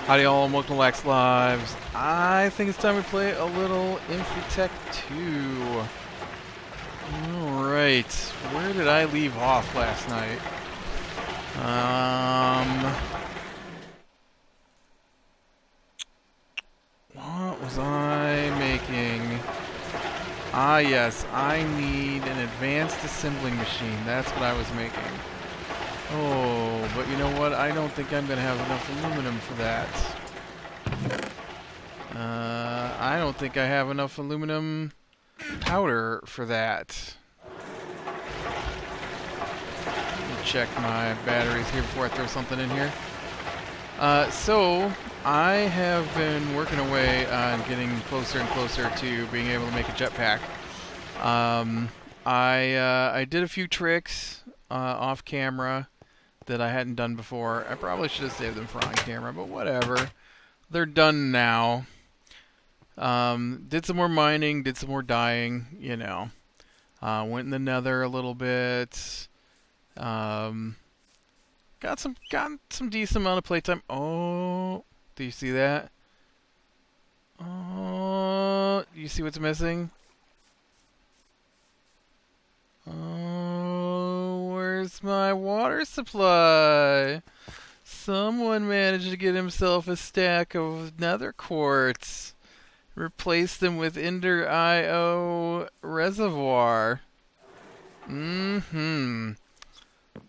Howdy all, welcome to Lax Lives. I think it's time we play a little Infi-Tech 2. Alright, where did I leave off last night? What was I making? Ah yes, I need an advanced assembling machine. That's what I was making. Oh, but you know what? I don't think I'm going to have enough aluminum for that. I don't think I have enough aluminum powder for that. Let me check my batteries here before I throw something in here. So, I have been working away on getting closer and closer to being able to make a jetpack. I did a few tricks off camera that I hadn't done before. I probably should have saved them for on camera, but whatever. They're done now. Did some more mining, did some more dyeing, you know. Went in the Nether a little bit. Got some decent amount of playtime. Oh, do you see that? Oh, you see what's missing? Oh, where's my water supply? Someone managed to get himself a stack of nether quartz. Replace them with Ender IO reservoir.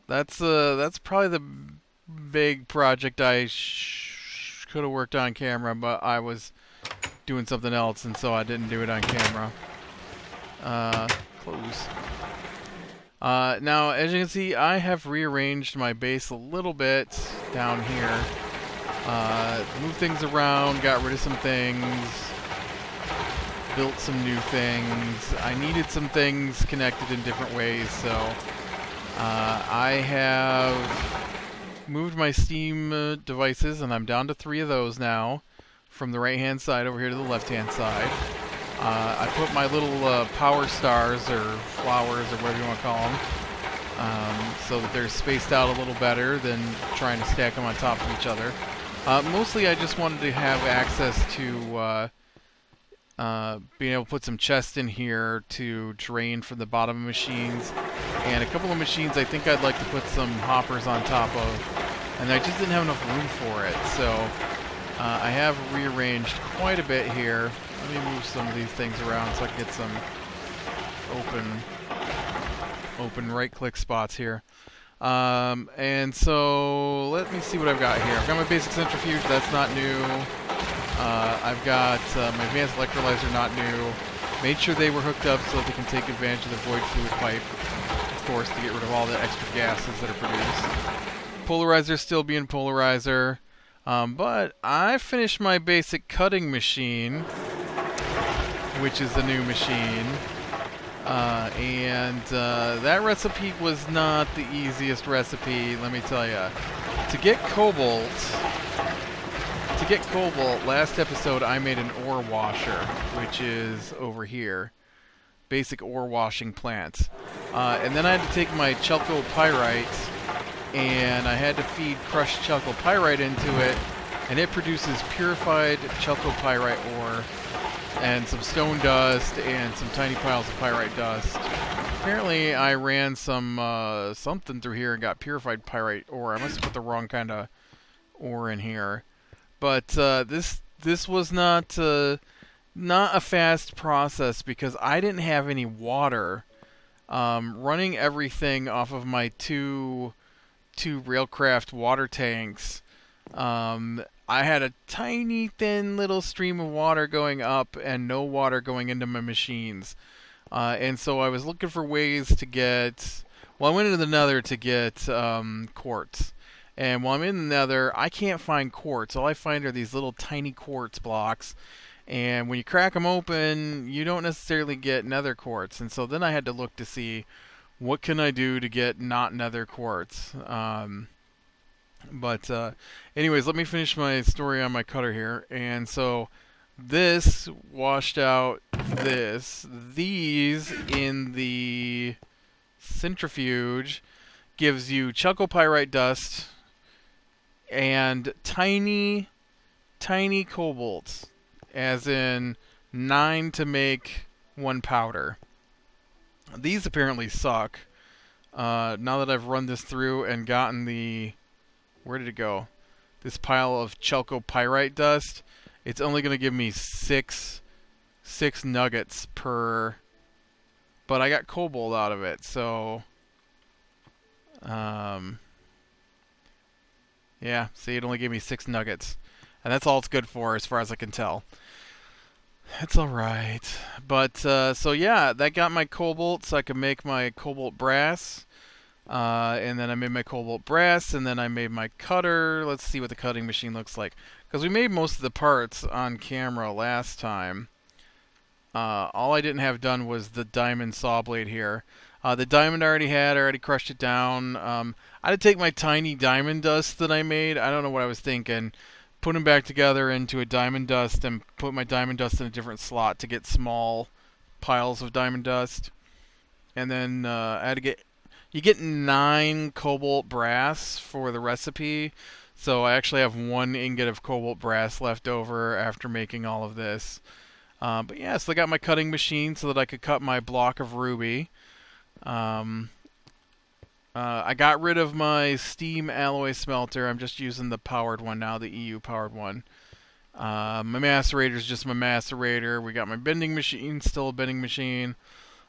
That's probably the big project I could have worked on camera, but I was doing something else, and so I didn't do it on camera. Close. Now, as you can see, I have rearranged my base a little bit down here. Moved things around, got rid of some things, built some new things. I needed some things connected in different ways, so I have moved my Steam devices, and I'm down to 3 of those now, from the right-hand side over here to the left-hand side. I put my little power stars, or flowers, or whatever you want to call them, so that they're spaced out a little better than trying to stack them on top of each other. Mostly I just wanted to have access to being able to put some chests in here to drain from the bottom of machines, and a couple of machines I think I'd like to put some hoppers on top of, and I just didn't have enough room for it, so I have rearranged quite a bit here. Let me move some of these things around so I can get some open right-click spots here. And so let me see what I've got here. I've got my basic centrifuge. That's not new. I've got my advanced electrolyzer, not new. Made sure they were hooked up so that they can take advantage of the void fluid pipe, of course, to get rid of all the extra gases that are produced. Polarizer still being polarizer. But I finished my basic cutting machine, which is the new machine, and that recipe was not the easiest recipe, let me tell you. To get cobalt, last episode I made an ore washer, which is over here. Basic ore washing plant. And then I had to take my chalcopyrite, and I had to feed crushed chalcopyrite into it, and it produces purified chalcopyrite ore, and some stone dust, and some tiny piles of pyrite dust. Apparently I ran some something through here and got purified pyrite ore. I must have put the wrong kind of ore in here. But this was not a fast process because I didn't have any water. Running everything off of my two Railcraft water tanks, I had a tiny thin little stream of water going up and no water going into my machines. And so I was looking for ways to get... Well, I went into the Nether to get quartz. And while I'm in the Nether, I can't find quartz. All I find are these little tiny quartz blocks. And when you crack them open, you don't necessarily get nether quartz. And so then I had to look to see what can I do to get not nether quartz. But anyways, let me finish my story on my cutter here. And so this washed out this. These in the centrifuge gives you chalcopyrite dust and tiny tiny cobalt, as in 9 to make 1 powder. These apparently suck. Now that I've run this through and gotten the... Where did it go? This pile of chalcopyrite dust, it's only going to give me 6 nuggets per... But I got cobalt out of it, so... yeah, see, it only gave me 6 nuggets. And that's all it's good for, as far as I can tell. It's alright. But, so yeah, that got my cobalt, so I could make my cobalt brass. And then I made my cobalt brass, and then I made my cutter. Let's see what the cutting machine looks like. Because we made most of the parts on camera last time. All I didn't have done was the diamond saw blade here. The diamond I already crushed it down. I had to take my tiny diamond dust that I made. I don't know what I was thinking. Put them back together into a diamond dust and put my diamond dust in a different slot to get small piles of diamond dust. And then I had to get... You get 9 cobalt brass for the recipe. So I actually have 1 ingot of cobalt brass left over after making all of this. But yeah, so I got my cutting machine so that I could cut my block of ruby. I got rid of my steam alloy smelter. I'm just using the powered one now, the EU powered one. My macerator is just my macerator. We got my bending machine, still a bending machine.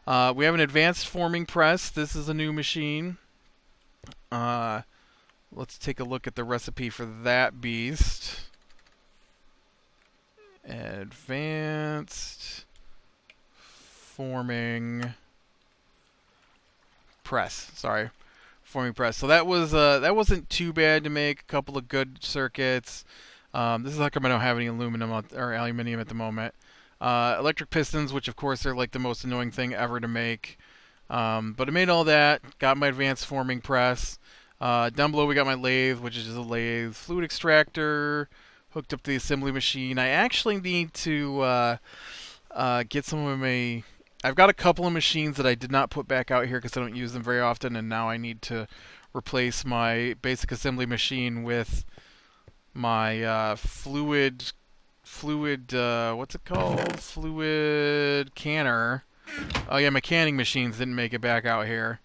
We have an advanced forming press. This is a new machine. Let's take a look at the recipe for that beast. Advanced forming press. Sorry, forming press. So that wasn't too bad to make. A couple of good circuits. This is how come I don't have any aluminum or aluminium at the moment. Electric pistons, which of course are like the most annoying thing ever to make. But I made all that. Got my advanced forming press. Down below we got my lathe, which is just a lathe. Fluid extractor. Hooked up to the assembly machine. I actually need to get some of my... I've got a couple of machines that I did not put back out here because I don't use them very often, and now I need to replace my basic assembly machine with my fluid what's it called? Fluid canner. Oh yeah, my canning machines didn't make it back out here.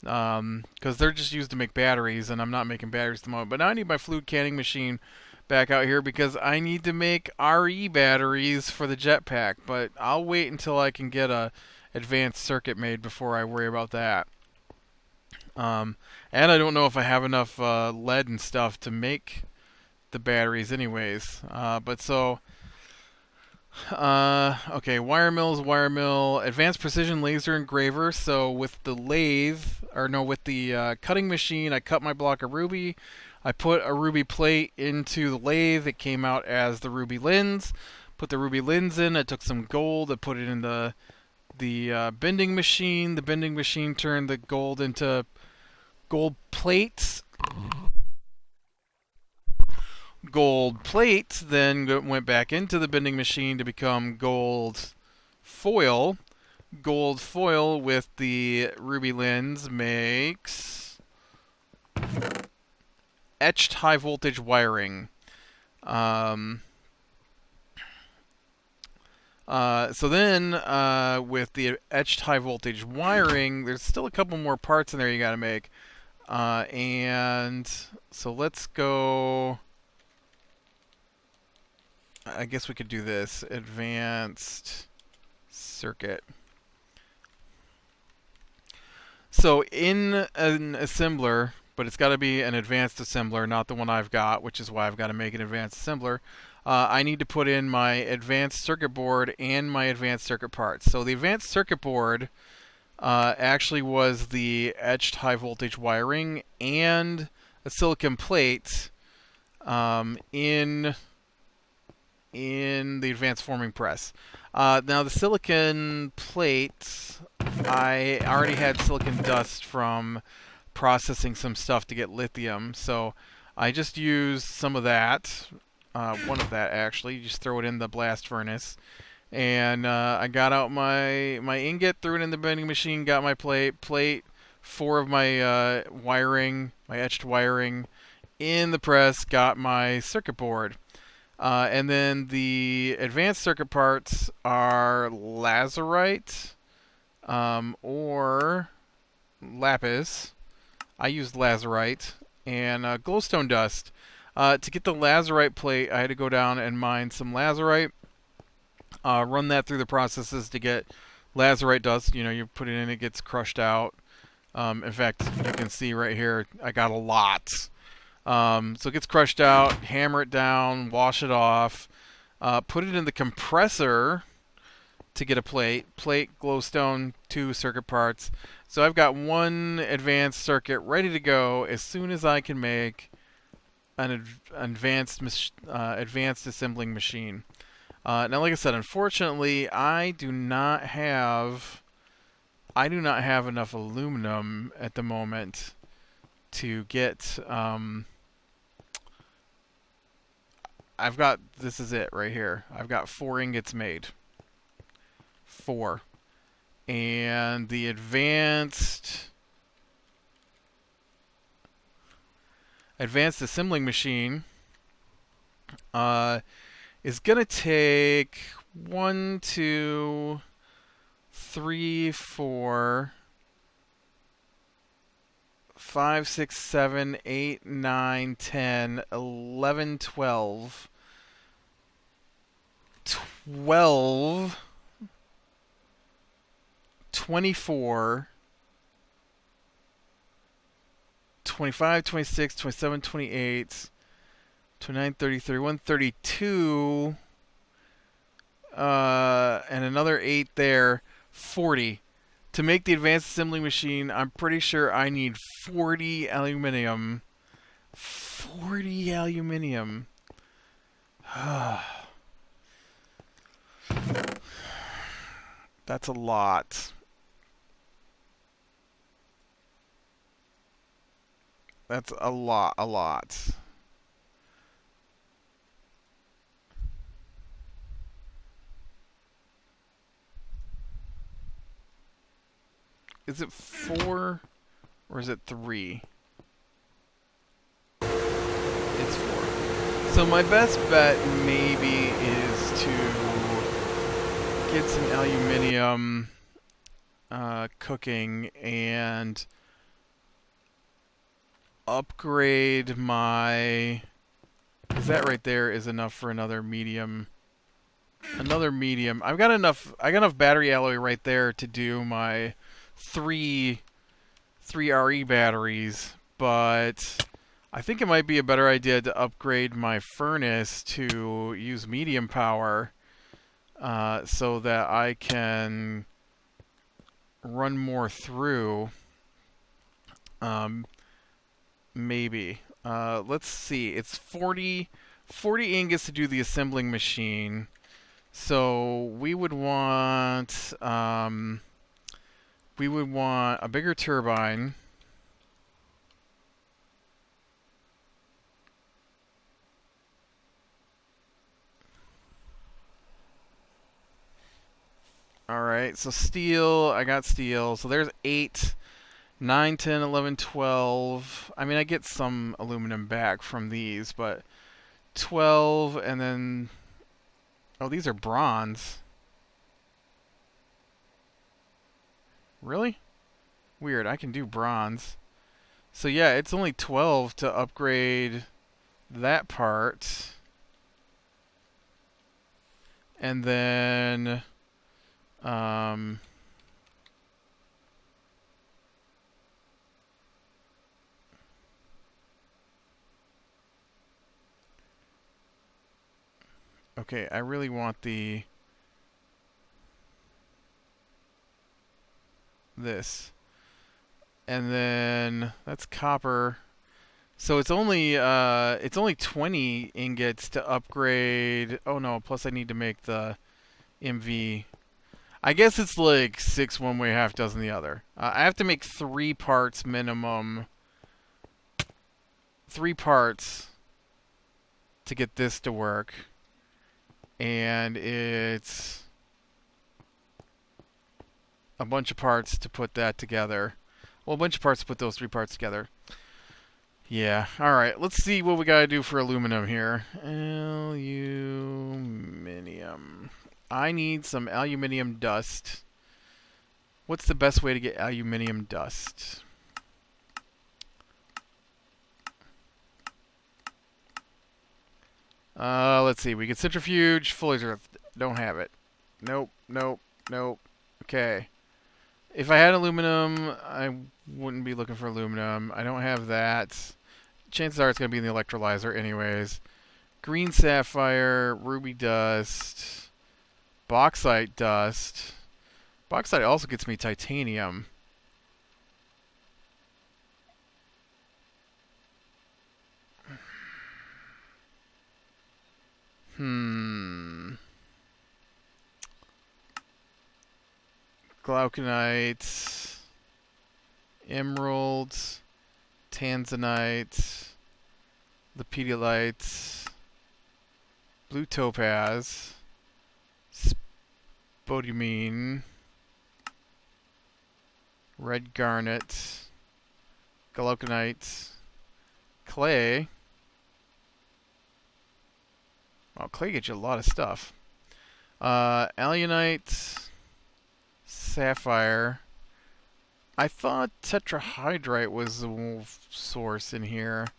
Because they're just used to make batteries, and I'm not making batteries at the moment. But now I need my fluid canning machine back out here because I need to make RE batteries for the jetpack. But I'll wait until I can get a advanced circuit made before I worry about that. And I don't know if I have enough lead and stuff to make the batteries anyways. Okay, wire mill, advanced precision laser engraver. So with the lathe, with the cutting machine, I cut my block of ruby. I put a ruby plate into the lathe. It came out as the ruby lens. Put the ruby lens in. I took some gold. I put it in the bending machine. The bending machine turned the gold into gold plates. Gold plates then went back into the bending machine to become gold foil. Gold foil with the ruby lens makes etched high voltage wiring. So then with the etched high voltage wiring, there's still a couple more parts in there you gotta make. And so let's go... I guess we could do this. Advanced circuit. So in an assembler, but it's got to be an advanced assembler, not the one I've got, which is why I've got to make an advanced assembler. I need to put in my advanced circuit board and my advanced circuit parts. So the advanced circuit board actually was the etched high voltage wiring and a silicon plate in the advanced forming press. Now the silicon plate, I already had silicon dust from processing some stuff to get lithium, so I just used some of that, one of that actually, just throw it in the blast furnace, and I got out my ingot, threw it in the bending machine, got my plate, 4 of my wiring, my etched wiring in the press, got my circuit board. And then the advanced circuit parts are lazurite or lapis. I used lazurite and glowstone dust. To get the lazurite plate, I had to go down and mine some lazurite, run that through the processes to get lazurite dust. You know, you put it in, it gets crushed out. In fact, you can see right here, I got a lot. So it gets crushed out, hammer it down, wash it off, put it in the compressor to get a plate, glowstone, 2 circuit parts. So I've got 1 advanced circuit ready to go as soon as I can make an advanced assembling machine. Now, like I said, unfortunately, I do not have enough aluminum at the moment to get. This is it right here. I've got 4 ingots made. 4. And the advanced assembling machine is gonna take 1, 2, 3, 4, 5, 6, 7, 8, 9, 10, 11, 12, 24, 25, 26, 27, 28, 29, 30, 31, 32, and another 8 there, 40. To make the advanced assembling machine, I'm pretty sure I need 40 aluminum. 40 aluminum. That's a lot. That's a lot. Is it 4 or is it 3? It's 4. So my best bet maybe is to get some aluminium cooking and upgrade my... Because that right there is enough for another medium. I've got enough battery alloy right there to do my 3 RE batteries, but I think it might be a better idea to upgrade my furnace to use medium power so that I can run more through. Maybe. Let's see. It's 40 ingots to do the assembling machine. So we would want a bigger turbine. Alright, so steel, I got steel. So there's 8, 9, 10, 11, 12. I mean, I get some aluminum back from these, but 12, and then... Oh, these are bronze. Really? Weird, I can do bronze. So yeah, it's only 12 to upgrade that part. And then... okay, I really want this. And then that's copper. So it's only 20 ingots to upgrade. Oh no, plus I need to make the MV. I guess it's like 6 one way, half dozen the other. I have to make 3 parts minimum. 3 parts to get this to work. And it's a bunch of parts to put that together. Well, a bunch of parts to put those 3 parts together. Yeah, alright, let's see what we gotta do for aluminum here. Aluminium. I need some aluminium dust. What's the best way to get aluminium dust? Let's see. We get centrifuge, Fuller's Earth. Don't have it. Nope, nope, nope. Okay. If I had aluminum, I wouldn't be looking for aluminum. I don't have that. Chances are it's going to be in the electrolyzer anyways. Green sapphire, ruby dust, bauxite dust. Bauxite also gets me titanium. Glauconite, emerald, tanzanite, lepidolite, blue topaz, spodumene, red garnet, glauconite, clay. Well, clay gets you a lot of stuff. Alunite, sapphire. I thought tetrahydrite was the source in here.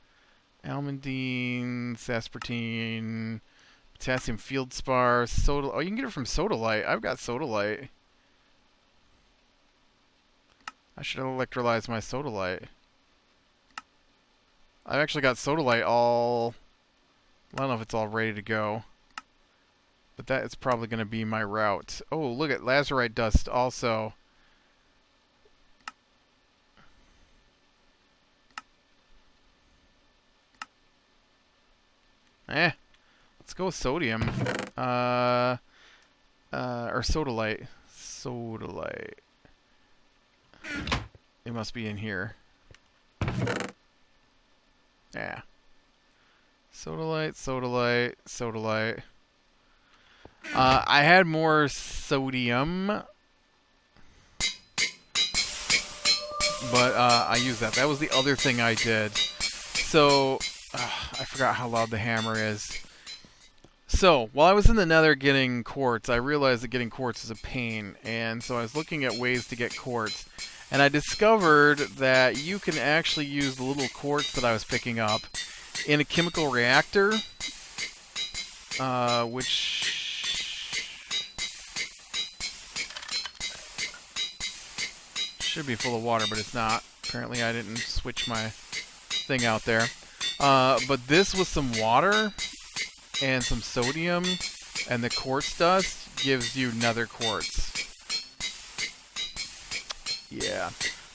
Almandine, aspartame, potassium feldspar, soda. Oh, you can get it from sodalite. I've got sodalite. I should electrolyze my sodalite. I've actually got sodalite all... I don't know if it's all ready to go. But that is probably going to be my route. Oh, look at lazurite dust also. Let's go with sodium. Or sodalite. Sodalite. It must be in here. Yeah. Sodalite, sodalite, sodalite. I had more sodium, but I used that. That was the other thing I did. So, I forgot how loud the hammer is. So, while I was in the Nether getting quartz, I realized that getting quartz is a pain, and so I was looking at ways to get quartz. And I discovered that you can actually use the little quartz that I was picking up in a chemical reactor, which should be full of water, but it's not. Apparently I didn't switch my thing out there. But this with some water and some sodium and the quartz dust gives you nether quartz. Yeah.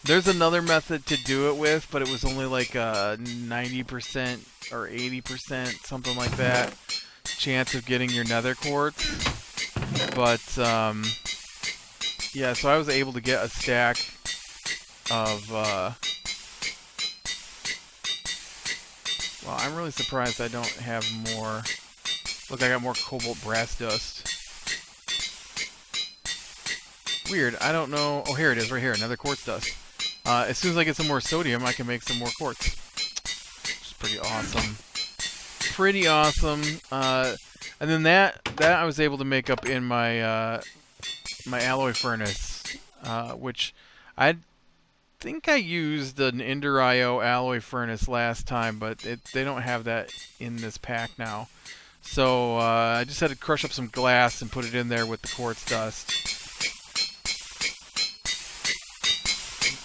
There's another method to do it with, but it was only like a 90% or 80%, something like that, chance of getting your nether quartz. But, yeah, so I was able to get a stack of, well, I'm really surprised I don't have more. Look, I got more cobalt brass dust. Weird, I don't know. Oh, here it is, right here, another quartz dust. As soon as I get some more sodium, I can make some more quartz. Which is pretty awesome. Pretty awesome. And then that I was able to make up in my my alloy furnace, which I think I used an Ender IO alloy furnace last time, but they don't have that in this pack now. So I just had to crush up some glass and put it in there with the quartz dust.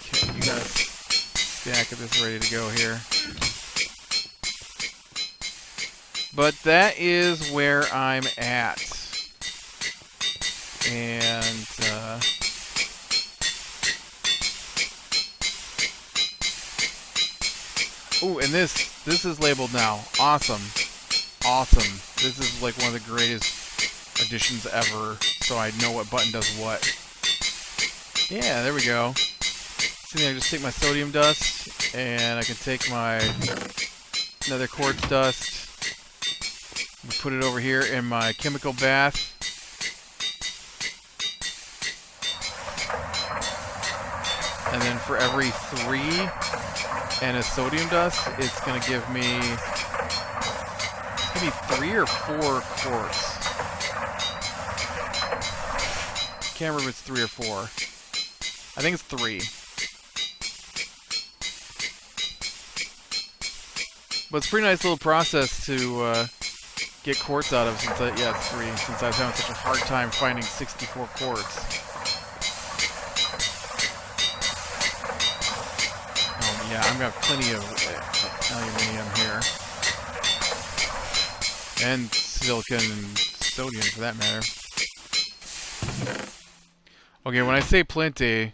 Okay, you got a stack of this ready to go here. But that is where I'm at. And ooh, and this is labeled now. Awesome. Awesome. This is like one of the greatest additions ever, so I know what button does what. Yeah, there we go. See, I just take my sodium dust, and I can take my nether quartz dust, and put it over here in my chemical bath. And then for every 3 and a sodium dust, it's going to give me maybe 3 or 4 quartz. Can't remember if it's 3 or 4. I think it's 3. But it's a pretty nice little process to get quartz out of, since it's 3, since I was having such a hard time finding 64 quartz. Yeah, I've got plenty of aluminium here. And silicon and sodium, for that matter. Okay, when I say plenty,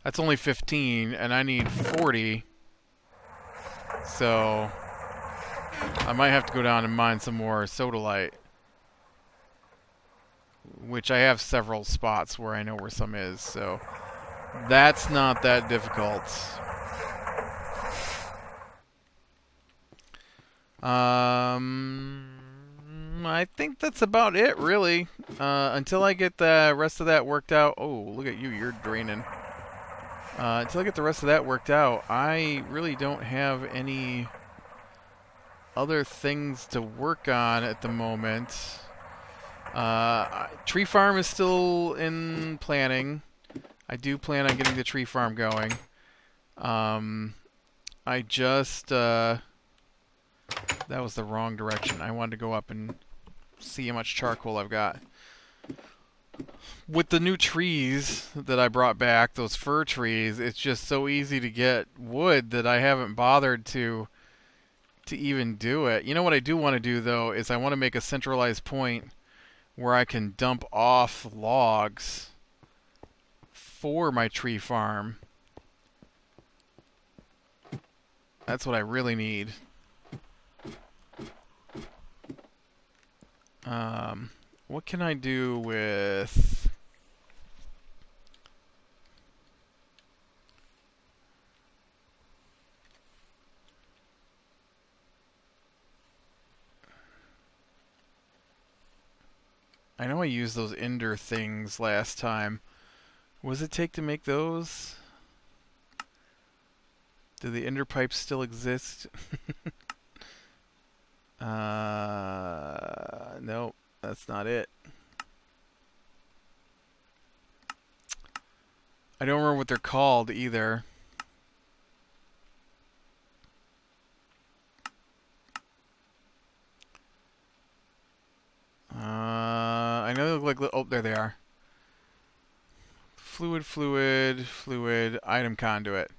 that's only 15, and I need 40. So I might have to go down and mine some more sodalite. Which I have several spots where I know where some is, so that's not that difficult. I think that's about it, really. Until I get the rest of that worked out. Oh, look at you, you're draining. Until I get the rest of that worked out, I really don't have any other things to work on at the moment. Tree farm is still in planning. I do plan on getting the tree farm going. I just... that was the wrong direction. I wanted to go up and see how much charcoal I've got. With the new trees that I brought back, those fir trees, it's just so easy to get wood that I haven't bothered to even do it. You know what I do want to do, though, is I want to make a centralized point where I can dump off logs for my tree farm. That's what I really need. What can I do with... I know I used those ender things last time. What does it take to make those? Do the ender pipes still exist? Nope, that's not it. I don't remember what they're called either. I know they look like... Oh, there they are. Fluid, item conduit.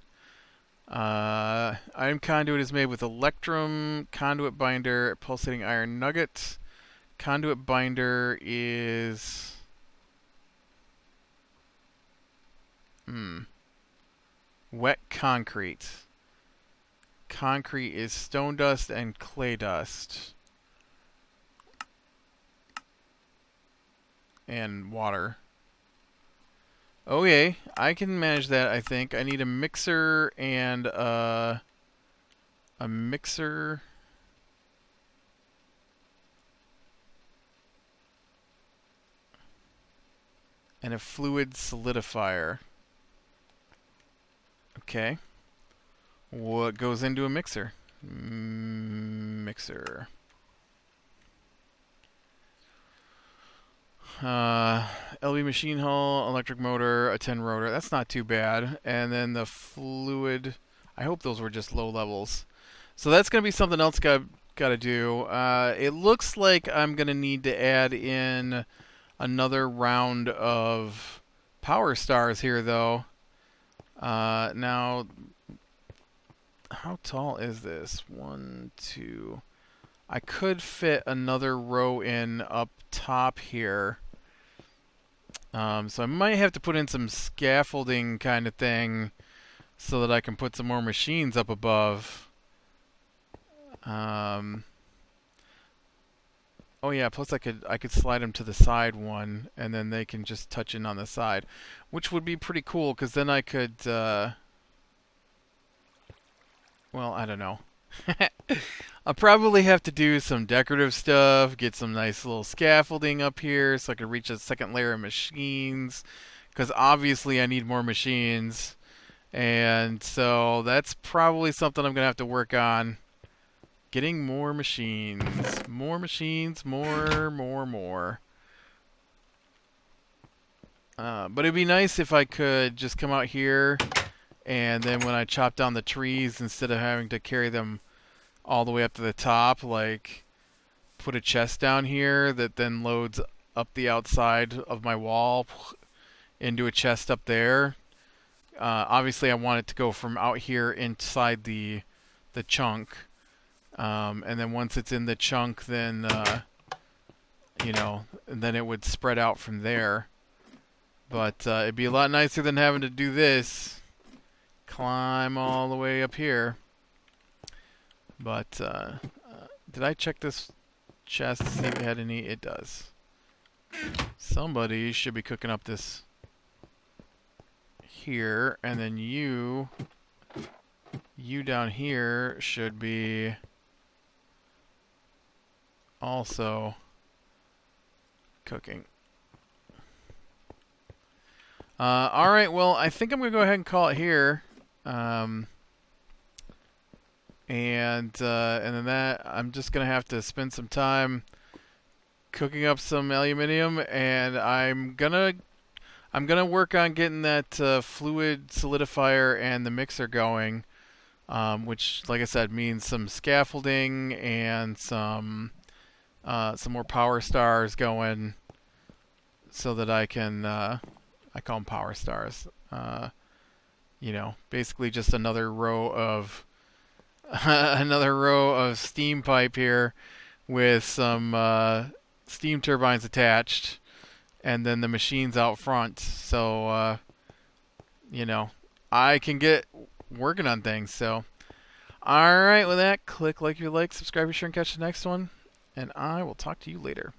Item conduit is made with electrum, conduit binder, pulsating iron nugget. Conduit binder is... wet concrete. Concrete is stone dust and clay dust. And water. Okay, I can manage that, I think. I need a mixer and a mixer. And a fluid solidifier. Okay. What goes into a mixer? Mixer. LV machine hull, electric motor, a 10 rotor. That's not too bad. And then the fluid. I hope those were just low levels. So that's going to be something else got to do. It looks like I'm going to need to add in another round of power stars here, though. Now, how tall is this? 1, 2. I could fit another row in up top here. So I might have to put in some scaffolding kind of thing so that I can put some more machines up above. Oh yeah, plus I could slide them to the side one, and then they can just touch in on the side, which would be pretty cool, because then I could, well, I don't know. I'll probably have to do some decorative stuff, get some nice little scaffolding up here so I can reach a second layer of machines, because obviously I need more machines, And so that's probably something I'm going to have to work on. Getting more machines. More machines. More. But it'd be nice if I could just come out here, and then when I chop down the trees, instead of having to carry them all the way up to the top, like put a chest down here that then loads up the outside of my wall into a chest up there. Obviously, I want it to go from out here inside the chunk, and then once it's in the chunk, then then it would spread out from there. But it'd be a lot nicer than having to do this, climb all the way up here. But did I check this chest to see if it had any? It does. Somebody should be cooking up this here, and then you down here should be also cooking. Alright, well, I think I'm going to go ahead and call it here. And then I'm just going to have to spend some time cooking up some aluminium, and I'm gonna work on getting that fluid solidifier and the mixer going, which, like I said, means some scaffolding and some more power stars going, so that I can I call them power stars. Basically just another row of steam pipe here with some steam turbines attached, and then the machines out front. So I can get working on things. So alright, with that, click like if you like, subscribe, be sure and catch the next one, and I will talk to you later.